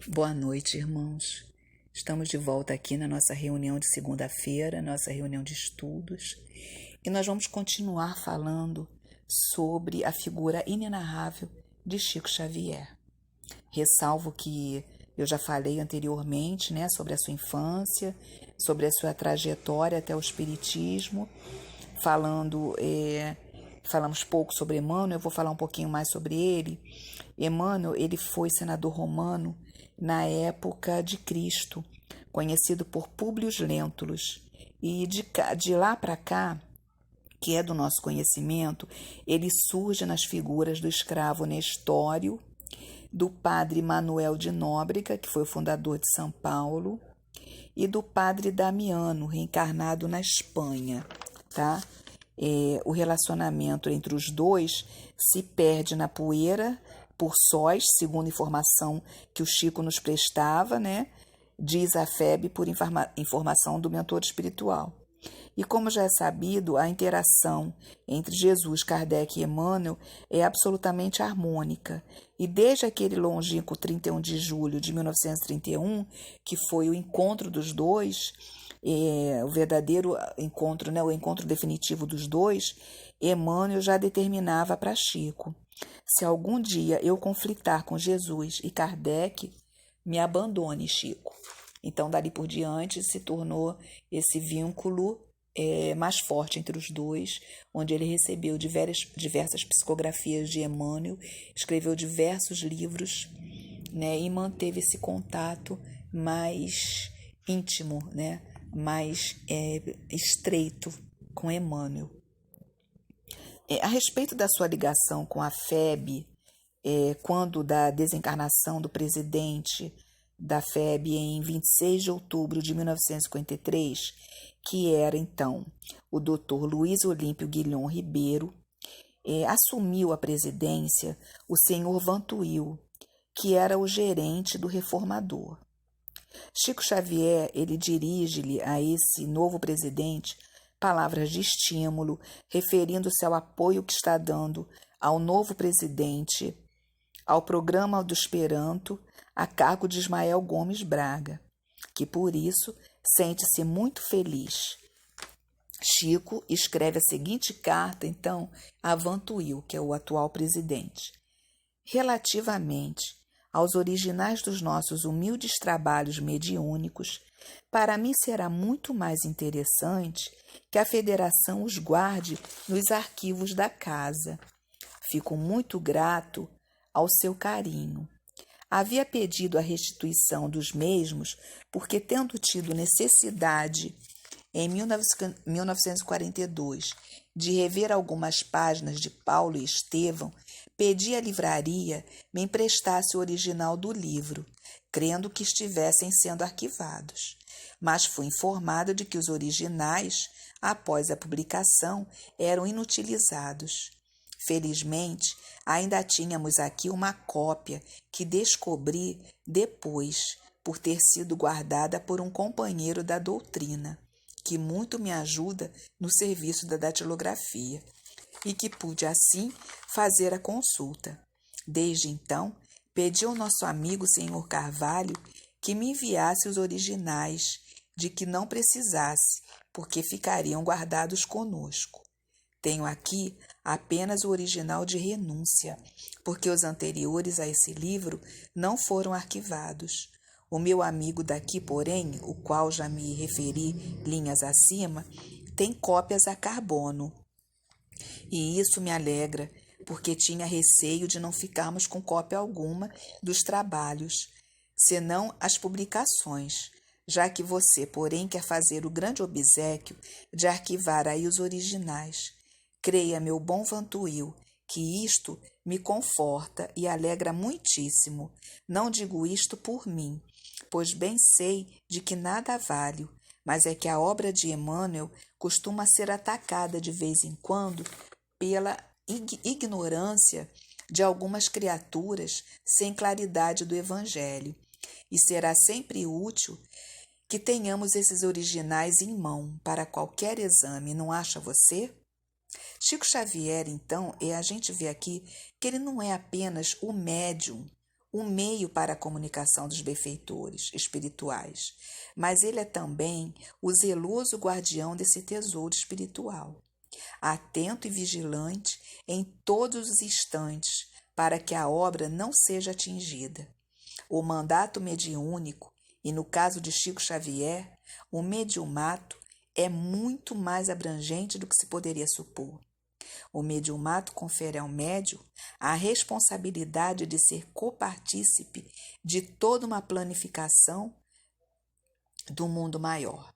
Boa noite, irmãos. Estamos de volta aqui na nossa reunião de segunda-feira, nossa reunião de estudos, e nós vamos continuar falando sobre a figura inenarrável de Chico Xavier. Ressalvo que eu já falei anteriormente, sobre a sua infância, sobre a sua trajetória até o espiritismo, falamos pouco sobre Emmanuel, eu vou falar um pouquinho mais sobre ele. Emmanuel, ele foi senador romano na época de Cristo, conhecido por Públio Lentulus. E de lá para cá, que é do nosso conhecimento, ele surge nas figuras do escravo Nestório, do padre Manuel de Nóbrega, que foi o fundador de São Paulo, e do padre Damiano, reencarnado na Espanha, tá? O relacionamento entre os dois se perde na poeira por sós, segundo informação que o Chico nos prestava, diz a FEB por informação do mentor espiritual. E como já é sabido, a interação entre Jesus, Kardec e Emmanuel é absolutamente harmônica. E desde aquele longínquo 31 de julho de 1931, que foi o encontro dos dois, o verdadeiro encontro, o encontro definitivo dos dois, Emmanuel já determinava para Chico: se algum dia eu conflitar com Jesus e Kardec, me abandone, Chico. Então, dali por diante, se tornou esse vínculo mais forte entre os dois, onde ele recebeu diversas psicografias de Emmanuel, escreveu diversos livros, e manteve esse contato mais íntimo, mais estreito com Emmanuel. A respeito da sua ligação com a FEB, quando da desencarnação do presidente da FEB em 26 de outubro de 1953, que era então o Dr. Luiz Olímpio Guilhom Ribeiro, assumiu a presidência o senhor Vantuil, que era o gerente do Reformador. Chico Xavier, ele dirige-lhe a esse novo presidente palavras de estímulo, referindo-se ao apoio que está dando ao novo presidente, ao programa do Esperanto, a cargo de Ismael Gomes Braga, que por isso sente-se muito feliz. Chico escreve a seguinte carta, então, a Vantuil, que é o atual presidente. Relativamente aos originais dos nossos humildes trabalhos mediúnicos, para mim será muito mais interessante que a Federação os guarde nos arquivos da casa. Fico muito grato ao seu carinho. Havia pedido a restituição dos mesmos porque, tendo tido necessidade, em 1942, de rever algumas páginas de Paulo e Estevão, pedi à livraria me emprestasse o original do livro, crendo que estivessem sendo arquivados. Mas fui informado de que os originais, após a publicação, eram inutilizados. Felizmente, ainda tínhamos aqui uma cópia que descobri depois, por ter sido guardada por um companheiro da doutrina, que muito me ajuda no serviço da datilografia, e que pude, assim, fazer a consulta. Desde então, pedi ao nosso amigo Sr. Carvalho que me enviasse os originais, de que não precisasse, porque ficariam guardados conosco. Tenho aqui apenas o original de renúncia, porque os anteriores a esse livro não foram arquivados. O meu amigo daqui, porém, o qual já me referi linhas acima, tem cópias a carbono. E isso me alegra, porque tinha receio de não ficarmos com cópia alguma dos trabalhos, senão as publicações, já que você, porém, quer fazer o grande obséquio de arquivar aí os originais. Creia, meu bom Vantuil, que isto me conforta e alegra muitíssimo. Não digo isto por mim, pois bem sei de que nada valho, mas é que a obra de Emmanuel costuma ser atacada de vez em quando pela ignorância de algumas criaturas sem claridade do Evangelho, e será sempre útil que tenhamos esses originais em mão para qualquer exame, não acha você? Chico Xavier, então, a gente vê aqui que ele não é apenas o médium, um meio para a comunicação dos benfeitores espirituais, mas ele é também o zeloso guardião desse tesouro espiritual, atento e vigilante em todos os instantes para que a obra não seja atingida. O mandato mediúnico, e no caso de Chico Xavier, o mediumato é muito mais abrangente do que se poderia supor. O mediumato confere ao médium a responsabilidade de ser copartícipe de toda uma planificação do mundo maior.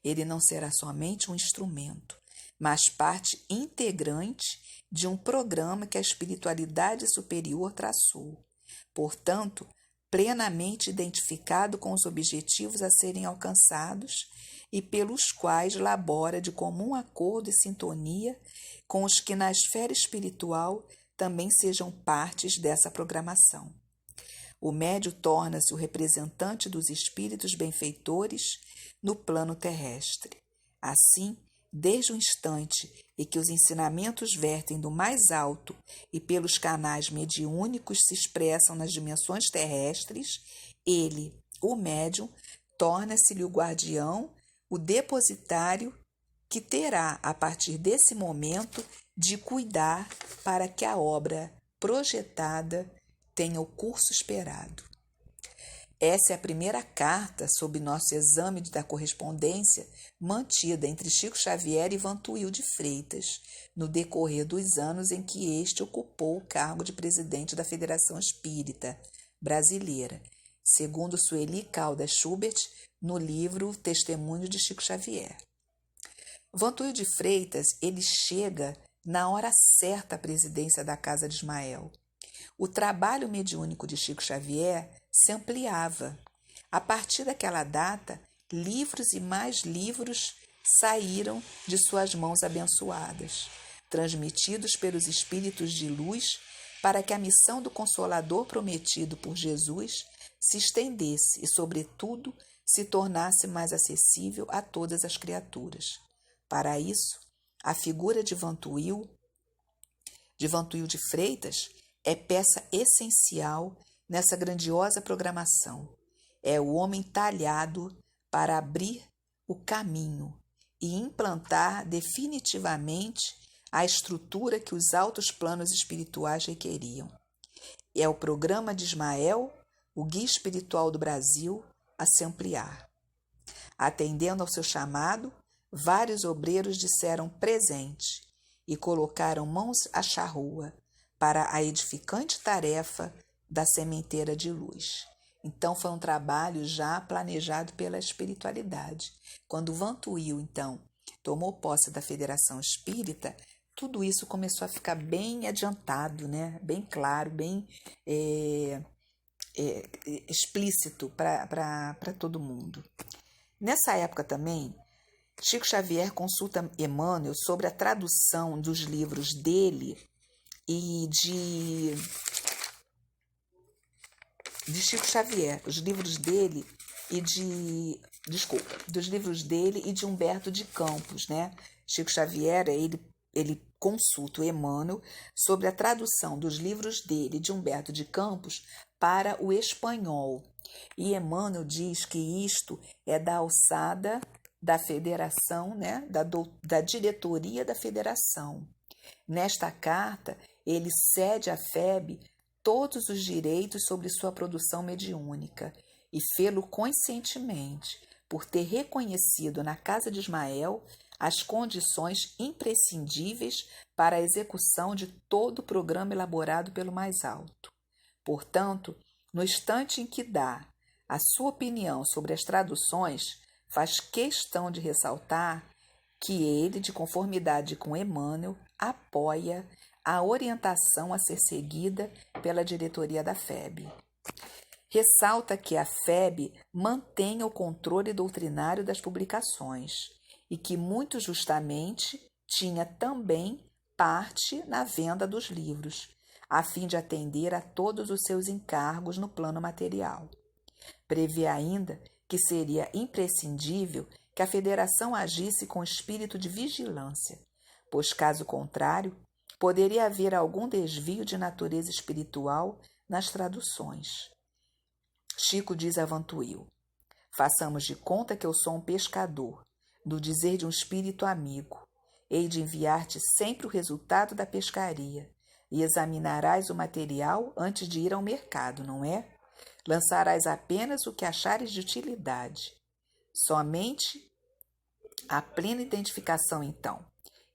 Ele não será somente um instrumento, mas parte integrante de um programa que a espiritualidade superior traçou. Portanto, plenamente identificado com os objetivos a serem alcançados e pelos quais labora de comum acordo e sintonia com os que na esfera espiritual também sejam partes dessa programação. O médium torna-se o representante dos espíritos benfeitores no plano terrestre. Assim, desde o instante em que os ensinamentos vertem do mais alto e pelos canais mediúnicos se expressam nas dimensões terrestres, ele, o médium, torna-se-lhe o guardião, o depositário, que terá, a partir desse momento, de cuidar para que a obra projetada tenha o curso esperado. Essa é a primeira carta sob nosso exame da correspondência mantida entre Chico Xavier e Vantuil de Freitas, no decorrer dos anos em que este ocupou o cargo de presidente da Federação Espírita Brasileira, segundo Sueli Caldas Schubert, no livro Testemunho de Chico Xavier. Vantuil de Freitas, ele chega na hora certa à presidência da Casa de Ismael. O trabalho mediúnico de Chico Xavier se ampliava. A partir daquela data, livros e mais livros saíram de suas mãos abençoadas, transmitidos pelos espíritos de luz, para que a missão do Consolador prometido por Jesus se estendesse e, sobretudo, se tornasse mais acessível a todas as criaturas. Para isso, a figura de Vantuil de Freitas é peça essencial nessa grandiosa programação. É o homem talhado para abrir o caminho e implantar definitivamente a estrutura que os altos planos espirituais requeriam. É o programa de Ismael, o guia espiritual do Brasil, a se ampliar. Atendendo ao seu chamado, vários obreiros disseram presente e colocaram mãos à charrua para a edificante tarefa da sementeira de luz. Então, foi um trabalho já planejado pela espiritualidade. Quando Vantuil, então, tomou posse da Federação Espírita, tudo isso começou a ficar bem adiantado, né? Bem claro, bem explícito para todo mundo. Nessa época também, Chico Xavier consulta Emmanuel sobre a tradução dos livros dele e de Chico Xavier, os livros dele e dos livros dele e de Humberto de Campos, né? Chico Xavier, ele consulta o Emmanuel sobre a tradução dos livros dele e de Humberto de Campos para o espanhol. E Emmanuel diz que isto é da alçada da federação, né? da diretoria da federação. Nesta carta, ele cede à FEB todos os direitos sobre sua produção mediúnica e fê-lo conscientemente, por ter reconhecido na Casa de Ismael as condições imprescindíveis para a execução de todo o programa elaborado pelo mais alto. Portanto, no instante em que dá a sua opinião sobre as traduções, faz questão de ressaltar que ele, de conformidade com Emmanuel, apoia a orientação a ser seguida pela diretoria da FEB. Ressalta que a FEB mantenha o controle doutrinário das publicações e que, muito justamente, tinha também parte na venda dos livros, a fim de atender a todos os seus encargos no plano material. Prevê ainda que seria imprescindível que a federação agisse com espírito de vigilância, pois, caso contrário, poderia haver algum desvio de natureza espiritual nas traduções. Chico diz a Vantuil: façamos de conta que eu sou um pescador, do dizer de um espírito amigo. Hei de enviar-te sempre o resultado da pescaria, e examinarás o material antes de ir ao mercado, não é? Lançarás apenas o que achares de utilidade. Somente a plena identificação, então,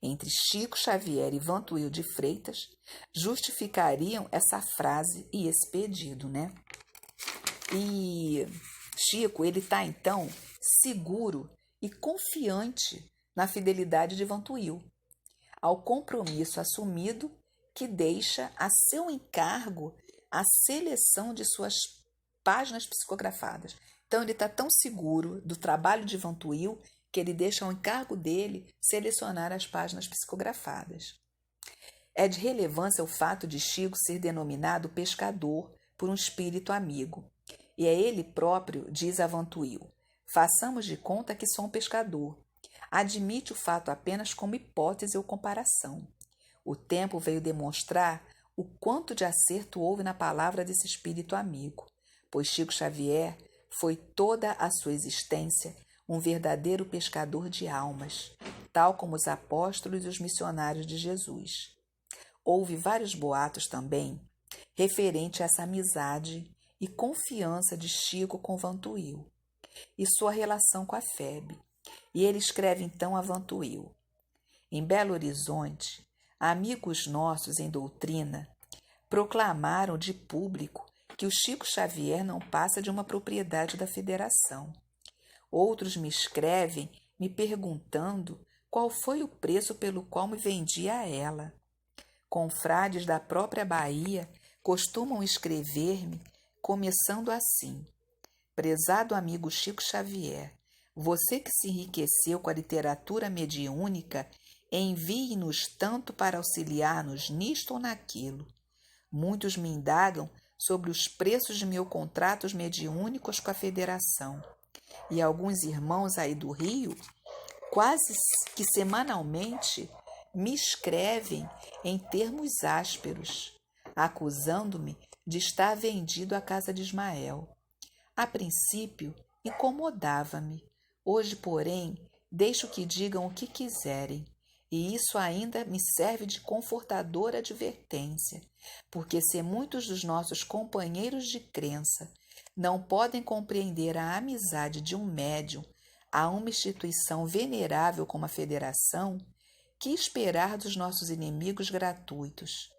entre Chico Xavier e Vantuil de Freitas justificariam essa frase e esse pedido, né? E Chico, ele está, então, seguro e confiante na fidelidade de Vantuil, ao compromisso assumido que deixa a seu encargo a seleção de suas páginas psicografadas. Então, ele está tão seguro do trabalho de Vantuil que ele deixa ao encargo dele selecionar as páginas psicografadas. É de relevância o fato de Chico ser denominado pescador por um espírito amigo. E é ele próprio, diz a Vantuil: façamos de conta que sou um pescador. Admite o fato apenas como hipótese ou comparação. O tempo veio demonstrar o quanto de acerto houve na palavra desse espírito amigo, pois Chico Xavier foi toda a sua existência um verdadeiro pescador de almas, tal como os apóstolos e os missionários de Jesus. Houve vários boatos também referente a essa amizade e confiança de Chico com Vantuil e sua relação com a Febe. E ele escreve então a Vantuil: em Belo Horizonte, amigos nossos em doutrina proclamaram de público que o Chico Xavier não passa de uma propriedade da Federação. Outros me escrevem me perguntando qual foi o preço pelo qual me vendi a ela. Confrades da própria Bahia costumam escrever-me começando assim: prezado amigo Chico Xavier, você que se enriqueceu com a literatura mediúnica, envie-nos tanto para auxiliar-nos nisto ou naquilo. Muitos me indagam sobre os preços de meus contratos mediúnicos com a Federação. E alguns irmãos aí do Rio, quase que semanalmente, me escrevem em termos ásperos, acusando-me de estar vendido à casa de Ismael. A princípio, incomodava-me. Hoje, porém, deixo que digam o que quiserem, e isso ainda me serve de confortadora advertência, porque se muitos dos nossos companheiros de crença não podem compreender a amizade de um médium a uma instituição venerável como a Federação, que esperar dos nossos inimigos gratuitos?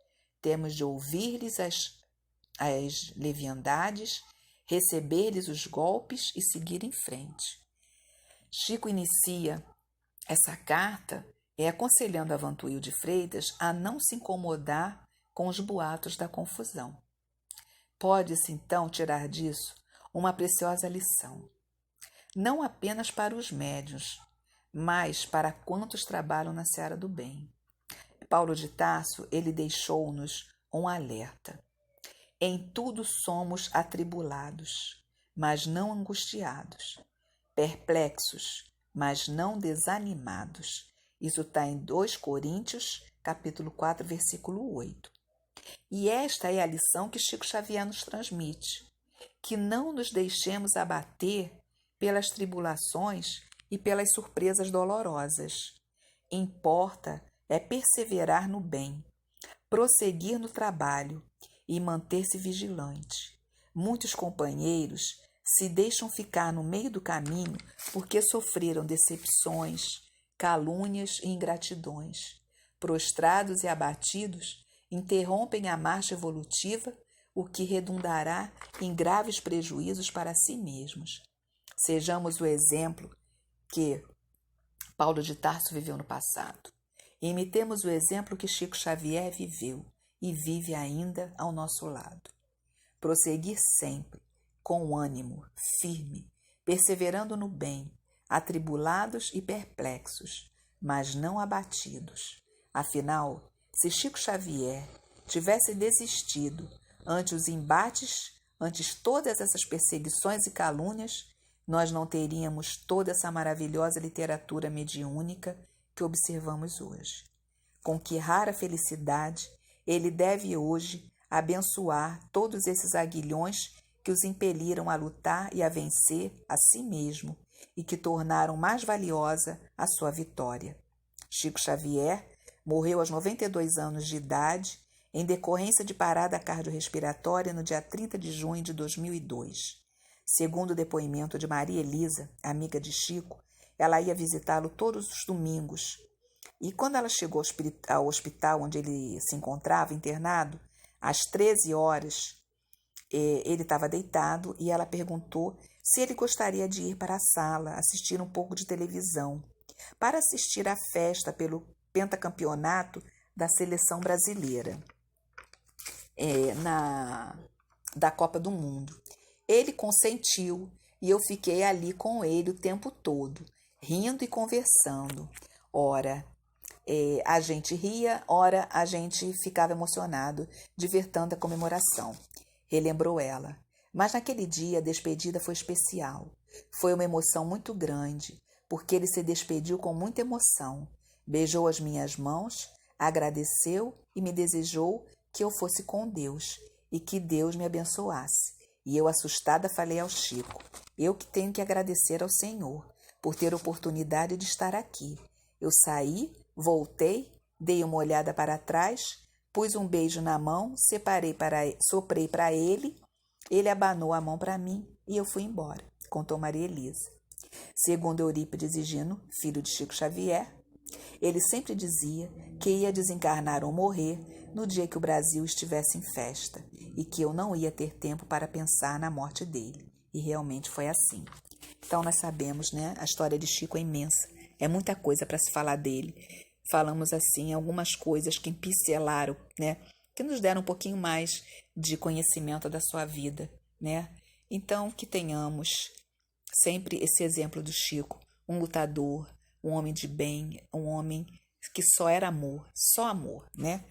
Temos de ouvir-lhes as leviandades, receber-lhes os golpes e seguir em frente. Chico inicia essa carta aconselhando a Vantuil de Freitas a não se incomodar com os boatos da confusão. Pode-se, então, tirar disso uma preciosa lição, não apenas para os médiuns, mas para quantos trabalham na seara do bem. Paulo de Tarso, ele deixou-nos um alerta. Em tudo somos atribulados, mas não angustiados, perplexos, mas não desanimados. Isso está em 2 Coríntios, capítulo 4, versículo 8. E esta é a lição que Chico Xavier nos transmite, que não nos deixemos abater pelas tribulações e pelas surpresas dolorosas. Importa é perseverar no bem, prosseguir no trabalho e manter-se vigilante. Muitos companheiros se deixam ficar no meio do caminho porque sofreram decepções, calúnias e ingratidões. Prostrados e abatidos, interrompem a marcha evolutiva, o que redundará em graves prejuízos para si mesmos. Sejamos o exemplo que Paulo de Tarso viveu no passado. Imitemos o exemplo que Chico Xavier viveu e vive ainda ao nosso lado. Prosseguir sempre, com ânimo, firme, perseverando no bem, atribulados e perplexos, mas não abatidos. Afinal, se Chico Xavier tivesse desistido ante os embates, ante todas essas perseguições e calúnias, nós não teríamos toda essa maravilhosa literatura mediúnica que observamos hoje. Com que rara felicidade ele deve hoje abençoar todos esses aguilhões que os impeliram a lutar e a vencer a si mesmo e que tornaram mais valiosa a sua vitória. Chico Xavier morreu aos 92 anos de idade em decorrência de parada cardiorrespiratória no dia 30 de junho de 2002. Segundo o depoimento de Maria Elisa, amiga de Chico, ela ia visitá-lo todos os domingos. E quando ela chegou ao hospital onde ele se encontrava internado, às 13 horas, ele estava deitado e ela perguntou se ele gostaria de ir para a sala assistir um pouco de televisão, para assistir à festa pelo pentacampeonato da seleção brasileira da Copa do Mundo. Ele consentiu e eu fiquei ali com ele o tempo todo, rindo e conversando. Ora, a gente ria, ora a gente ficava emocionado de ver tanta comemoração, relembrou ela. Mas naquele dia a despedida foi especial. Foi uma emoção muito grande, porque ele se despediu com muita emoção. Beijou as minhas mãos, agradeceu e me desejou que eu fosse com Deus e que Deus me abençoasse. E eu, assustada, falei ao Chico: eu que tenho que agradecer ao Senhor por ter oportunidade de estar aqui. Eu saí, voltei, dei uma olhada para trás, pus um beijo na mão, soprei para ele, ele abanou a mão para mim e eu fui embora, contou Maria Elisa. Segundo Eurípides Higino, filho de Chico Xavier, ele sempre dizia que ia desencarnar ou morrer no dia que o Brasil estivesse em festa e que eu não ia ter tempo para pensar na morte dele. E realmente foi assim. Então nós sabemos, né? A história de Chico é imensa. É muita coisa para se falar dele. Falamos assim algumas coisas que pincelaram, né? Que nos deram um pouquinho mais de conhecimento da sua vida, né? Então que tenhamos sempre esse exemplo do Chico, um lutador, um homem de bem, um homem que só era amor, né?